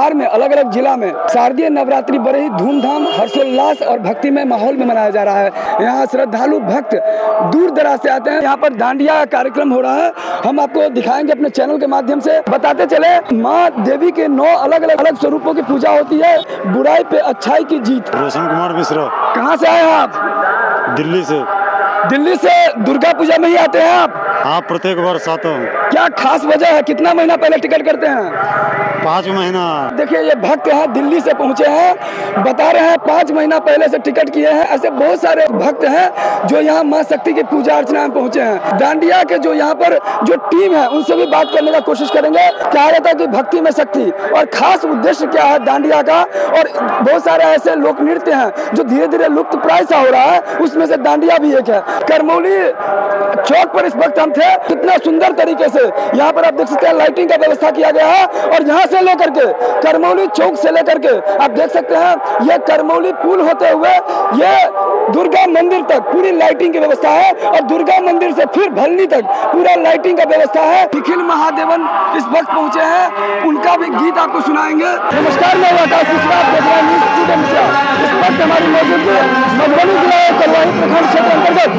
बिहार में अलग अलग जिला में शारदीय नवरात्रि बड़े ही धूमधाम, हर्षोल्लास और भक्तिमय माहौल में मनाया जा रहा है। यहाँ श्रद्धालु भक्त दूर दराज से आते हैं। यहाँ पर दांडिया का कार्यक्रम हो रहा है, हम आपको दिखाएंगे अपने चैनल के माध्यम से। बताते चले, माँ देवी के 9 अलग अलग स्वरूपों की पूजा होती है। बुराई पे अच्छाई की जीत। रोशन कुमार मिश्रा। कहाँ से आए हैं आप? दिल्ली से। दिल्ली से दुर्गा पूजा में ही आते हैं आप? हाँ, प्रत्येक वर्ष आता हूँ। क्या खास वजह है? कितना महीना पहले टिकट करते हैं? 5 महीना। देखिए, ये भक्त हैं, दिल्ली से पहुंचे हैं, बता रहे हैं 5 महीना पहले से टिकट किए हैं। ऐसे बहुत सारे भक्त हैं जो यहाँ माँ शक्ति की पूजा अर्चना में पहुंचे हैं। दांडिया के जो यहाँ पर जो टीम है, उनसे भी बात करने का कोशिश करेंगे। क्या रहता है कि भक्ति में शक्ति और खास उद्देश्य क्या है दांडिया का। और बहुत सारे ऐसे लोक नृत्य हैं जो धीरे धीरे लुप्त प्राय सा हो रहा है, उसमें से दांडिया भी एक है। करमौली चौक पर इस वक्त हम थे। कितना सुंदर तरीके से यहाँ पर आप देख सकते हैं, लाइटिंग का व्यवस्था किया गया है। और यहाँ से लेकर के करमौली चौक से लेकर के आप देख सकते हैं, ये करमौली पुल होते हुए ये दुर्गा मंदिर तक पूरी लाइटिंग की व्यवस्था है। और दुर्गा मंदिर से फिर भलनी तक पूरा लाइटिंग का व्यवस्था है। निखिल महादेवन इस वक्त पहुंचे हैं, उनका भी गीत आपको सुनाएंगे। नमस्कार, मैं आकाश मिश्रा, आप देख रहे हैं न्यूज़ टुडे मिश्रा। इस वक्त हमारी मौजूदगी मधुबनी जिला के करवाही प्रखंड क्षेत्र अंतर्गत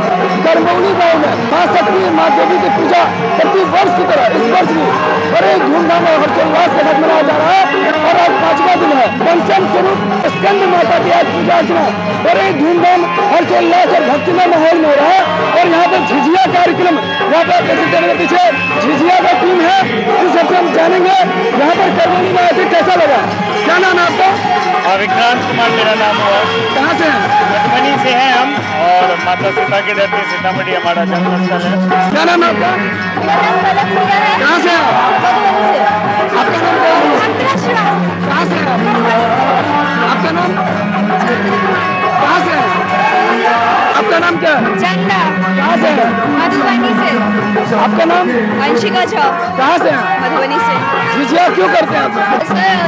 करमौली गाँव में माँ शक्ति माँ देवी की पूजा प्रति वर्ष की तरह इस वर्ष भी बड़े धूमधाम और हर्षोल्लास के साथ मनाया जा रहा है। और आज 5वां दिन है। पंचम स्वरूप स्कंद माता की आज पूजा अर्चना बड़े धूमधाम, हर्षोल्लास और भक्तिमय माहौल में हो रहा है। और यहाँ पर झिझिया कार्यक्रम, यहाँ पर के पीछे झिझिया का टीम है, इस सबसे हम जानेंगे। यहाँ पर करमौली में आते कैसा लगा? क्या नाम है आपका? विक्रांत कुमार मेरा नाम है। कहाँ से हैं? मधुबनी से हैं हम, और माता सीता की धरती सीतामढ़ी हमारा जन्मस्थल है। क्या नाम है आपका? कहाँ से हैं आप? आपका नाम क्या है? कहाँ से हैं आप? आपका नाम? कहाँ से हैं? आपका नाम क्या है? चंदा। कहाँ से हैं? मधुबनी से। आपका नाम? वंशिका झा। कहाँ से हैं? मधुबनी से। झिझिया क्यों करते हैं आप?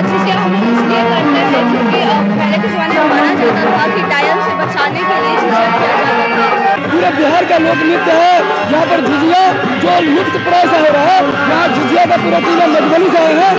झिझिया हम इसलिए करते हैं क्योंकि पहले के ज़माने में माना जाता था कि टाइम से बचाने के लिए झिझिया किया जाता था। पूरे बिहार का लोक नृत्य है यहाँ पर झिझिया, जो लुप्त प्राय से हो रहा है। यहाँ झिझिया का पूरा टीम मधुबनी से आए हैं।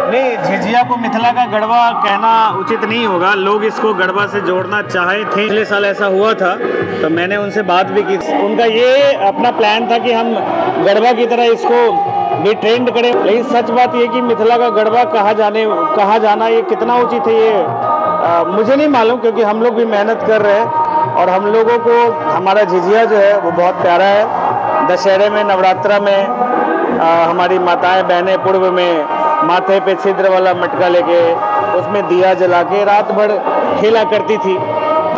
नहीं, झिझिया को मिथिला का गढ़वा कहना उचित नहीं होगा। लोग इसको गढ़वा से जोड़ना चाहे थे। पिछले साल ऐसा हुआ था, तो मैंने उनसे बात भी की। उनका ये अपना प्लान था कि हम गढ़वा की तरह इसको भी ट्रेंड करे। लेकिन सच बात ये कि मिथिला का गरबा कहा जाना ये कितना उचित है ये मुझे नहीं मालूम, क्योंकि हम लोग भी मेहनत कर रहे हैं और हम लोगों को हमारा झिझिया जो है वो बहुत प्यारा है। दशहरे में, नवरात्रा में हमारी माताएं बहनें पूर्व में माथे पे छिद्र वाला मटका लेके उसमें दिया जला के रात भर खेला करती थी,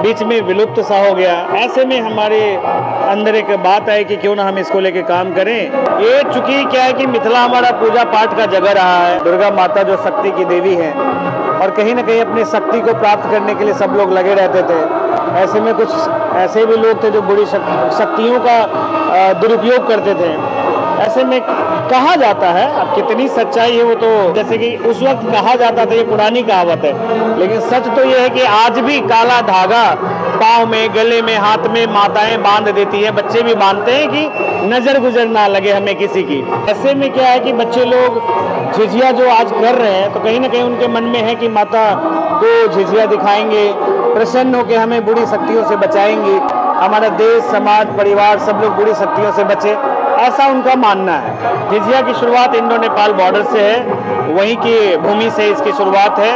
बीच में विलुप्त सा हो गया। ऐसे में हमारे अंदर एक बात आई कि क्यों ना हम इसको लेके काम करें। ये चूंकि क्या है कि मिथिला हमारा पूजा पाठ का जगह रहा है, दुर्गा माता जो शक्ति की देवी है और कहीं ना कहीं अपनी शक्ति को प्राप्त करने के लिए सब लोग लगे रहते थे। ऐसे में कुछ ऐसे भी लोग थे जो बुरी शक्तियों का दुरुपयोग करते थे। ऐसे में कहा जाता है, अब कितनी सच्चाई है वो तो जैसे कि उस वक्त कहा जाता था, ये पुरानी कहावत है, लेकिन सच तो ये है कि आज भी काला धागा पाँव में, गले में, हाथ में माताएं बांध देती है, बच्चे भी बांधते हैं कि नजर गुजर ना लगे हमें किसी की। ऐसे में क्या है कि बच्चे लोग झिझिया जो आज कर रहे हैं तो कहीं ना कहीं उनके मन में है कि माता को झिझिया दिखाएंगे, प्रसन्न होकर हमें बुरी शक्तियों से बचाएंगी, हमारा देश, समाज, परिवार सब लोग बुरी शक्तियों से बचे, ऐसा उनका मानना है। झिझिया की शुरुआत इंडो नेपाल बॉर्डर से है, वहीं की भूमि से इसकी शुरुआत है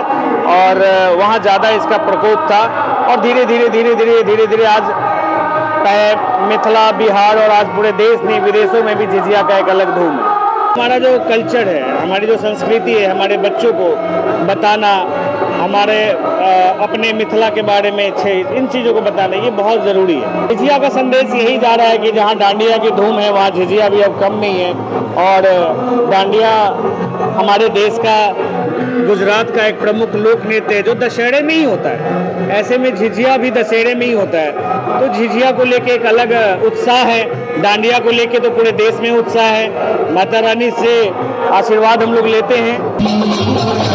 और वहाँ ज़्यादा इसका प्रकोप था और धीरे धीरे आज मिथिला, बिहार और आज पूरे देश में, विदेशों में भी झिझिया का एक अलग धूम है। हमारा जो कल्चर है, हमारी जो संस्कृति है, हमारे बच्चों को बताना, हमारे अपने मिथिला के बारे में इन चीज़ों को बताना, ये बहुत ज़रूरी है। झिझिया का संदेश यही जा रहा है कि जहाँ डांडिया की धूम है वहाँ झिझिया भी अब कम नहीं है और डांडिया हमारे देश का, गुजरात का एक प्रमुख लोक नृत्य है जो दशहरे में ही होता है। ऐसे में झिझिया भी दशहरे में ही होता है, तो झिझिया को लेके एक अलग उत्साह है, डांडिया को लेके तो पूरे देश में उत्साह है। माता रानी से आशीर्वाद हम लोग लेते हैं।